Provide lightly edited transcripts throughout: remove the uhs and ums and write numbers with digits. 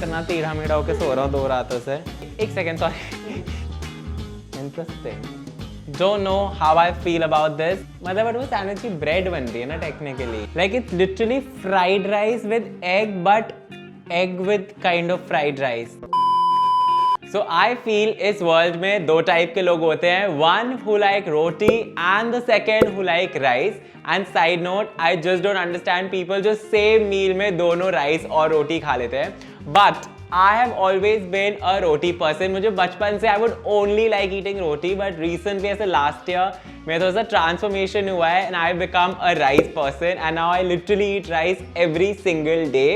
इतना टेढ़ा मेढ़ा होकर सो रहा हूँ 2 रातों से। एक second, sorry. Interesting. Don't know how I feel about this. मतलब वो सैंडविच की ब्रेड बन रही है ना technically. Like it's literally fried rice with egg, but egg with kind of fried rice. So I feel इस वर्ल्ड में 2 type के लोग होते हैं, one who like roti and the second who like rice. And side note, I just don't understand people जो same meal में दोनों rice और रोटी खा लेते हैं. But I have always been a roti person. मुझे बचपन से I would only like eating roti, but recently ऐसे last year मेरा थोड़ा सा transformation हुआ है and I've become a rice person and now I literally eat rice every single day.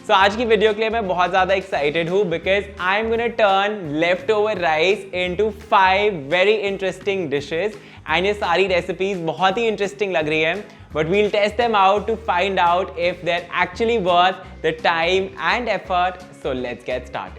So आज की वीडियो के लिए मैं बहुत ज़्यादा excited हूँ because I'm gonna turn leftover rice into 5 very interesting dishes and ये सारी recipes बहुत ही interesting लग रही हैं, but we'll test them out to find out if they're actually worth the time and effort. So let's get started.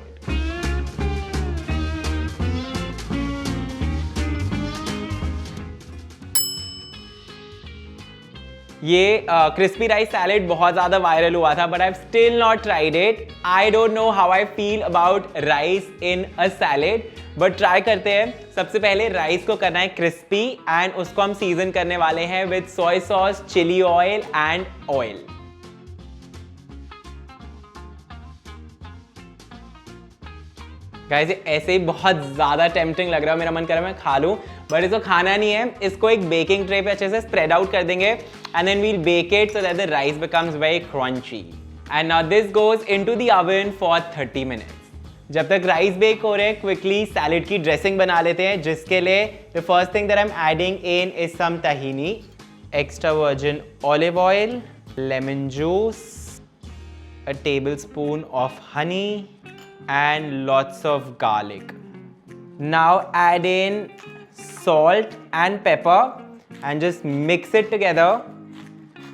ये crispy rice salad बहुत ज़्यादा viral हुआ था, but I have still not tried it. I don't know how I feel about rice in a salad, but try करते हैं. सबसे पहले rice को करना है क्रिस्पी एंड उसको हम सीजन करने वाले हैं with soya sauce, chilli oil and oil. Guys ऐसे ही बहुत ज़्यादा टेम्पटिंग लग रहा है, मेरा मन कर रहा है मैं खा लूँ, बट इसको खाना नहीं है. इसको एक बेकिंग ट्रे पे अच्छे से स्प्रेड आउट कर देंगे and then we'll bake it so that the rice becomes very crunchy. And now this goes into the oven for 30 minutes. जब तक राइस बेक हो रहे हैं क्विकली सैलेड की ड्रेसिंग बना लेते हैं, जिसके लिए the first thing that I am adding in is some tahini, extra virgin olive oil, lemon juice, a tablespoon of honey and lots of garlic. Now add in salt and pepper and just mix it together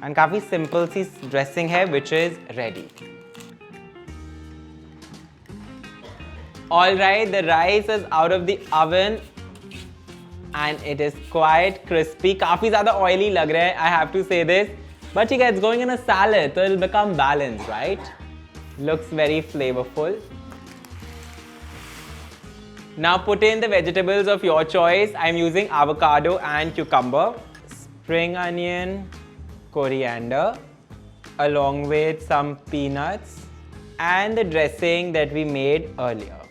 and काफी simple सी dressing है which is ready. Alright, the rice is out of the oven and it is quite crispy. काफी ज़्यादा oily लग रहा है, I have to say this. But ठीक है, it's going in a salad, so it'll become balanced, right? Looks very flavorful. Now put in the vegetables of your choice. I'm using avocado and cucumber, spring onion, coriander, along with some peanuts and the dressing that we made earlier.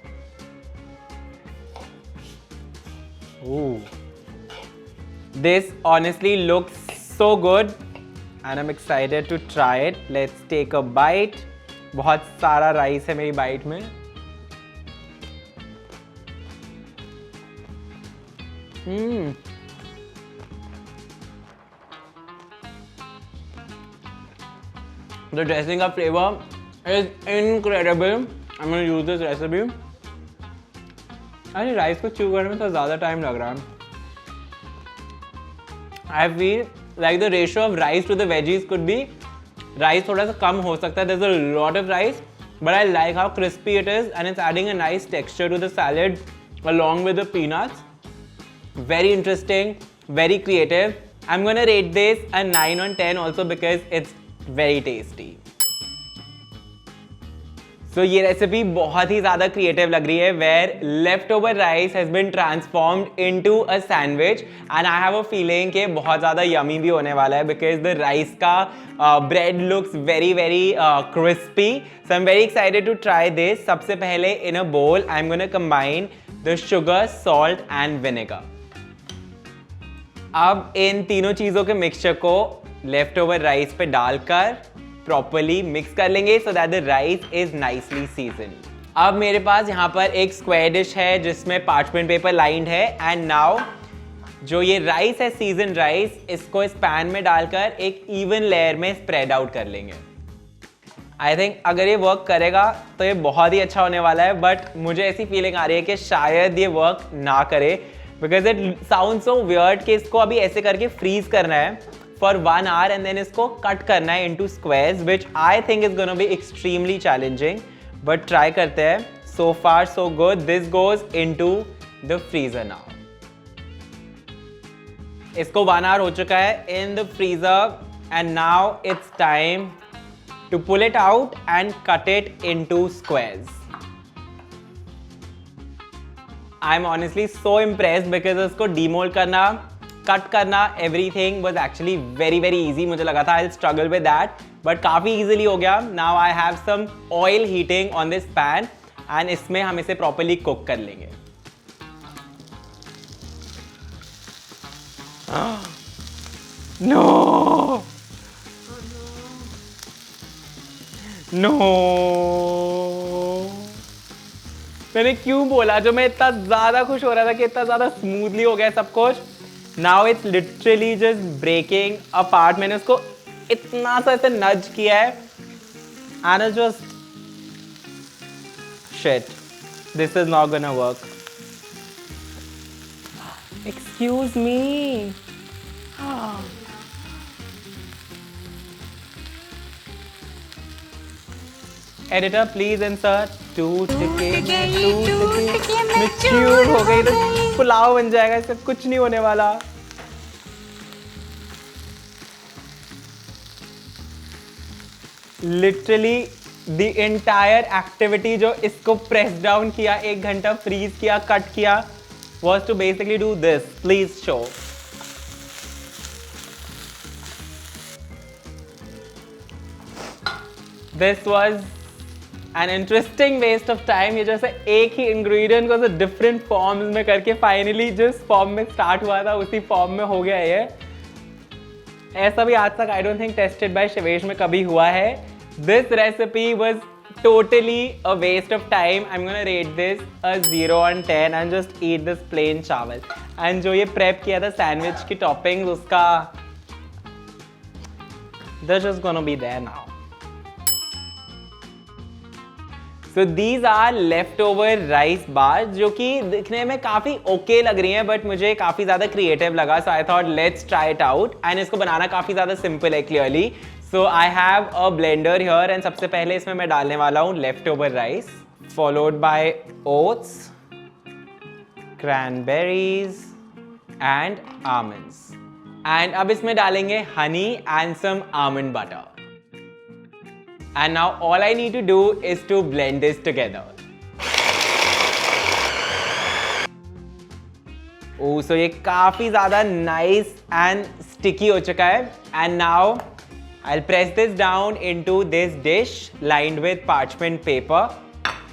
Ooh. This honestly looks so good and I'm excited to try it. Let's take a bite. बहुत सारा rice है मेरी bite में. The dressing of flavor is incredible. I'm going to use this recipe. अरे rice को chew करने में तो ज़्यादा टाइम लग रहा है. I feel like the ratio of rice to the veggies could be, rice थोड़ा सा कम हो सकता है. There's a lot of rice, but I like how crispy it is and it's adding a nice texture to the salad along with the peanuts. Very interesting, very creative. I'm gonna rate this a 9 on 10 also because it's very tasty. So ये recipe बहुत ही ज़्यादा creative लग रही है, where leftover rice has been transformed into a sandwich and I have a feeling कि बहुत ज़्यादा yummy भी होने वाला है because the rice का bread looks very crispy. So I'm very excited to try this. सबसे पहले in a bowl I'm gonna combine the sugar, salt and vinegar. अब इन तीनों चीज़ों के मिक्सचर को leftover rice पे डालकर प्रॉपरली मिक्स कर लेंगे सो that the rice is nicely season. अब मेरे पास यहाँ पर एक स्क्वायर डिश है जिसमें पार्चमेंट पेपर लाइंड है एंड नाउ जो ये राइस है सीजन राइस, इसको इस पैन में डालकर एक इवन लेयर में स्प्रेड आउट कर लेंगे. आई थिंक अगर ये वर्क करेगा तो ये बहुत ही अच्छा होने वाला है, बट मुझे ऐसी फीलिंग आ रही है कि शायद ये वर्क ना करे because it sound so weird कि इसको अभी ऐसे करके फ्रीज करना है for 1 hour and then इसको कट करना है into squares, which I think is gonna be extremely challenging, but try करते हैं. So far so good. This goes into the freezer now. इसको 1 hour हो चुका है in the freezer and now it's time to pull it out and cut it into squares. I'm honestly so impressed because इसको demold करना, cut करना, everything was actually very very easy. मुझे लगा था I'll struggle with that, but काफी easily हो गया. Now I have some oil heating on this pan and इसमें हम इसे properly cook कर लेंगे. No! No! मैंने क्यों बोला, जो मैं इतना ज्यादा खुश हो रहा था कि इतना ज्यादा स्मूथली हो गया सब कुछ. Now it's literally just breaking apart. मैंने उसको इतना सा ऐसे नज किया है and it's just shit. This is not gonna work. Excuse me. Editor, please insert टूट के मैच्योर हो गई तो पुलाव बन जाएगा, इससे कुछ नहीं होने वाला. Literally the entire activity जो इसको press down किया, 1 घंटा freeze किया, cut किया, was to basically do this. Please show. This was an interesting waste of time. ये जैसे एक ही ingredient को different forms में करके finally जिस form में start हुआ था उसी form में हो गया ये. ऐसा भी आज तक I don't think tested by Shivesh में कभी हुआ है. This recipe was totally a waste of time. I'm gonna rate this a 0 on 10 and just eat this plain चावल. And जो ये prep किया था sandwich की toppings उसका, they're just gonna be there now. So these are leftover rice bars जो कि दिखने में काफ़ी ओके लग रही हैं but मुझे काफ़ी ज़्यादा क्रिएटिव लगा. So I thought let's try it out and इसको बनाना काफ़ी ज़्यादा सिंपल है clearly. So I have a blender here and सबसे पहले इसमें मैं डालने वाला हूँ leftover rice followed by oats, cranberries and almonds. And अब इसमें डालेंगे honey and some almond butter. And now all I need to do is to blend this together. Oh, so ये काफी ज़्यादा nice and sticky हो चुका है. And now I'll press this down into this dish lined with parchment paper.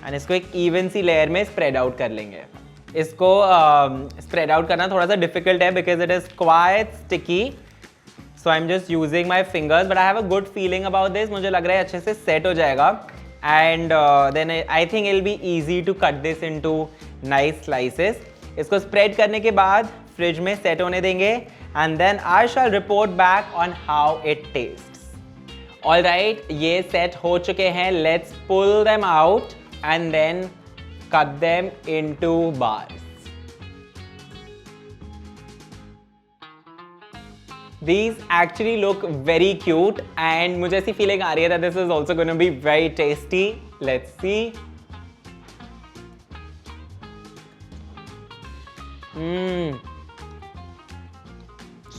And इसको एक even सी layer में spread out कर लेंगे. इसको spread out करना थोड़ा सा difficult है because it is quite sticky. So I'm just using my fingers, but I have a good feeling about this. मुझे लग रहा है अच्छे से set हो जाएगा. And then I think it'll be easy to cut this into nice slices. इसको spread करने के बाद फ्रिज में set होने देंगे. And then I shall report back on how it tastes. Alright, ये set हो चुके हैं. Let's pull them out and then cut them into bars. These actually look very cute and मुझे ऐसी feeling आ रही है that this is also going to be very tasty. Let's see.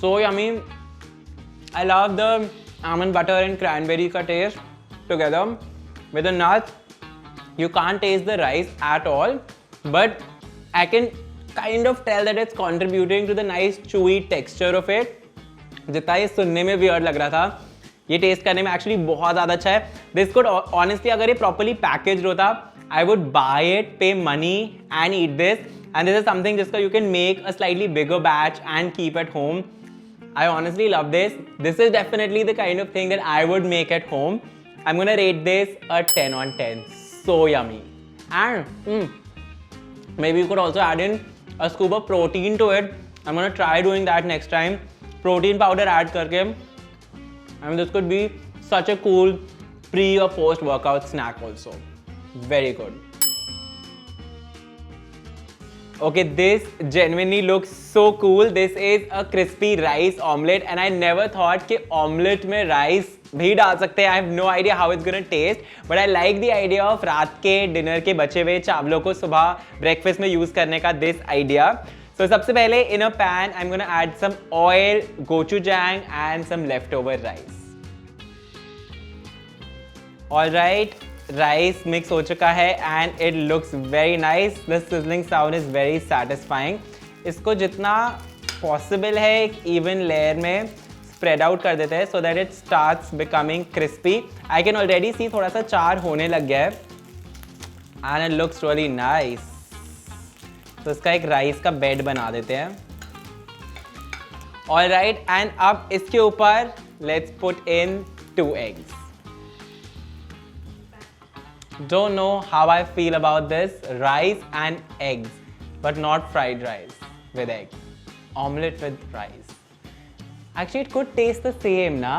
So yummy. I love the almond butter and cranberry ka taste together with the nuts. You can't taste the rice at all, but I can kind of tell that it's contributing to the nice chewy texture of it. जितना ये सुनने में weird लग रहा था, ये test करने में एक्चुअली बहुत ज़्यादा अच्छा है. दिस कुड ऑनेस्टली अगर ये प्रॉपर्ली पैकेज्ड होता, I would buy it, pay money and eat this. And this is something जिसका you can make a slightly bigger batch and keep at home. I honestly love this. This is definitely the kind of thing that I would make at home. I am gonna rate this a 10 on 10. So yummy. And maybe you could also add in a scoop of protein to it. I'm gonna try doing that next time. Protein powder add करके, I mean this could be such a cool pre or post workout snack also. Very good. Okay, this genuinely looks so cool. This is a crispy rice omelette and I never thought कि omelette में rice भी डाल सकते हैं. I have no idea how it's gonna taste, but I like the idea of रात के dinner के बचे हुए चावलों को सुबह breakfast में use करने का this idea. So सबसे पहले in a pan I'm gonna add some oil, gochujang and some leftover rice. Alright, rice mix हो चुका है and it looks very nice. The sizzling sound is very satisfying. इसको जितना possible है एक even layer में स्प्रेड आउट कर देते हैं so that it starts becoming crispy. I can already see थोड़ा सा चार होने लग गया है and it looks really nice. तो इसका एक राइस का बेड बना देते हैं. ऑलराइट, एंड अब इसके ऊपर let's put in 2 eggs. Don't know how I feel about this. Rice and eggs, but not fried rice with egg. Omelette with rice. Actually, it could taste the same, na?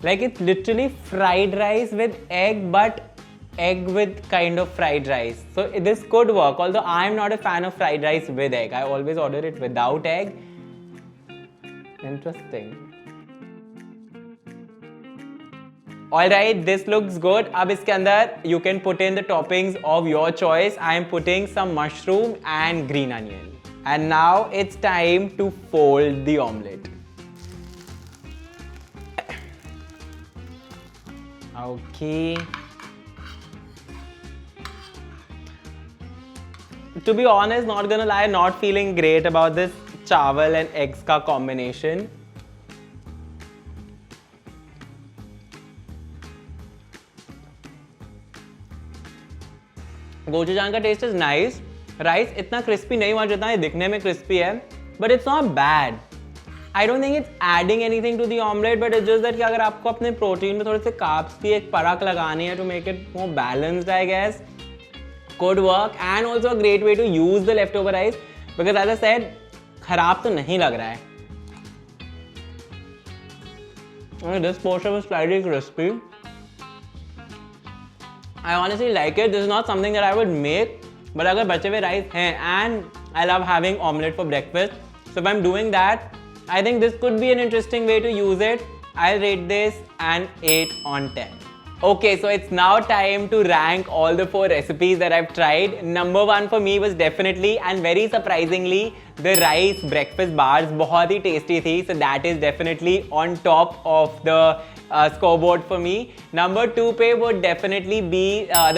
Like it's literally fried rice with egg, but egg with kind of fried rice. So this could work. Although I'm not a fan of fried rice with egg. I always order it without egg. Interesting. Alright, this looks good. अब इसके अंदर you can put in the toppings of your choice. I am putting some mushroom and green onion. And now it's time to fold the omelette. Okay. To be honest, not gonna lie, not feeling great about this chawal and eggs ka combination. Gochujang का taste is nice. Rice इतना crispy नहीं हुआ जितना ये दिखने में crispy है, but it's not bad. I don't think it's adding anything to the omelette, but it's just that कि अगर आपको अपने प्रोटीन में थोड़े से कार्ब्स की एक परख लगानी है to make it more balanced, I guess could work. And also a great way to use the leftover rice because as I said, खराब तो नहीं लग रहा है. This portion was slightly crispy. I honestly like it. This is not something that I would make, but अगर बचे हुए rice हैं and I love having omelette for breakfast, so if I'm doing that, I think this could be an interesting way to use it. I'll rate this an 8 on 10. Okay, so it's now time to rank all the 4 recipes that I've tried. Number 1 for me was definitely and very surprisingly the rice breakfast bars. बहुत ही tasty थी, so that is definitely on top of the scoreboard for me. Number 2 पे would definitely be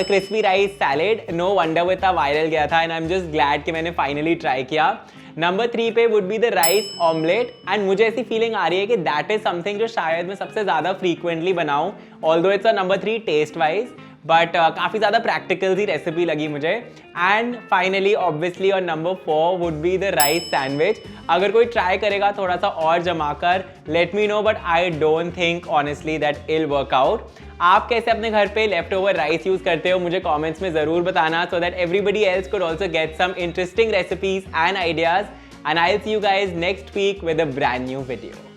the crispy rice salad. No wonder वो इतना viral गया था and I'm just glad कि मैंने finally try किया. नंबर 3 पे would be the rice omelette and मुझे ऐसी फीलिंग आ रही है कि दैट इज समथिंग जो शायद मैं सबसे ज़्यादा फ्रीक्वेंटली बनाऊं. Although it's a number 3 taste wise, but काफ़ी ज़्यादा प्रैक्टिकल सी रेसिपी लगी मुझे. एंड फाइनली ऑब्वियसली और number 4 would be the rice sandwich. अगर कोई ट्राई करेगा थोड़ा सा और जमाकर, let me know, but I don't think honestly that it'll work out. आप कैसे अपने घर पे लेफ्ट ओवर राइस यूज करते हो मुझे कमेंट्स में ज़रूर बताना, so that everybody else could also get some interesting recipes and ideas. And I will see you guys next week with a brand new video.